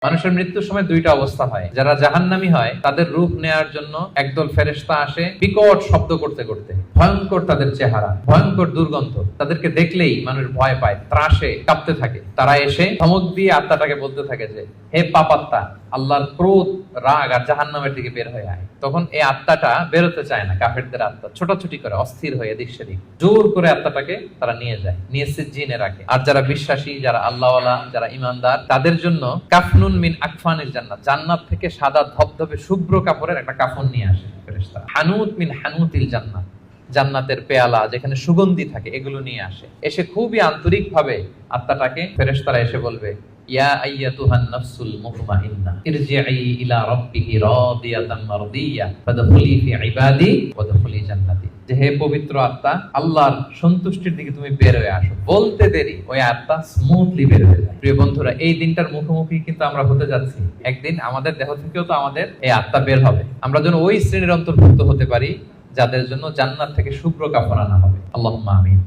মানুষের মৃত্যুর সময় দুইটা অবস্থা হয়। যারা জাহান্নামী হয় তাদের রূপ নেয়ার জন্য একদল ফেরেশতা আসে বিকট শব্দ করতে করতে। ভয়ঙ্কর তাদের চেহারা, ভয়ঙ্কর দুর্গন্ধ, তাদেরকে দেখলেই মানুষ ভয় পায়, ত্রাসে কাঁপতে থাকে। তারা এসে ধমক দিয়ে আত্মাটাকে বলতে থাকে যে, হে পাপাত্মা, আল্লাহর ক্রোধ, রাগ আর জাহান্নামের দিকে বের হয়ে আয়। তখন এই আত্মাটা বেরোতে চায় না। কাফেরদের আত্মা ছোটাছুটি করে, অস্থির হয়ে এদিক সেদিক, জোর করে আত্মাটাকে তারা নিয়ে যায়, নিয়ে সিজ্জিনে রাখে। আর যারা বিশ্বাসী, যারা আল্লাহওয়ালা, যারা ইমানদার, তাদের জন্য কাফনুন মিন আকফানিল জান্নাত, জান্নাত থেকে সাদা ধবধবে শুভ্র কাপড়ের একটা কাফন নিয়ে আসে ফেরেশতা। হানুত মিন হানুতিল জান্নাত, জান্নাতের পেয়ালা যেখানে সুগন্ধি থাকে, এগুলো নিয়ে আসে। এসে খুবই আন্তরিক ভাবে আত্মাটাকে ফেরেশতারা এসে বলবে, ইয়া আইয়াতুহান নাফসুল মুতমাইন্নাহ ইরজিই ইলা রাব্বিকি রাদিয়াতান মারদিয়া ফাদখুলি ফি ইবাদি ওয়াদখুলি জান্নাতি। যে হে পবিত্র আত্মা, আল্লাহর সন্তুষ্টির দিকে তুমি বের হয়ে আসো। বলতে দেরি ওই আত্মা স্মুথলি বের হয়ে যায়। প্রিয় বন্ধুরা, এই দিনটার মুখোমুখি কিন্তু আমরা হতে যাচ্ছি। একদিন আমাদের দেহ থেকেও তো আমাদের এই আত্মা বের হবে। আমরা যেন ওই শ্রেণীর অন্তর্ভুক্ত হতে পারি যাদের জন্য জান্নাত থেকে শুভ্র কাপড় আনা হবে। আল্লাহুম্মা আমিন।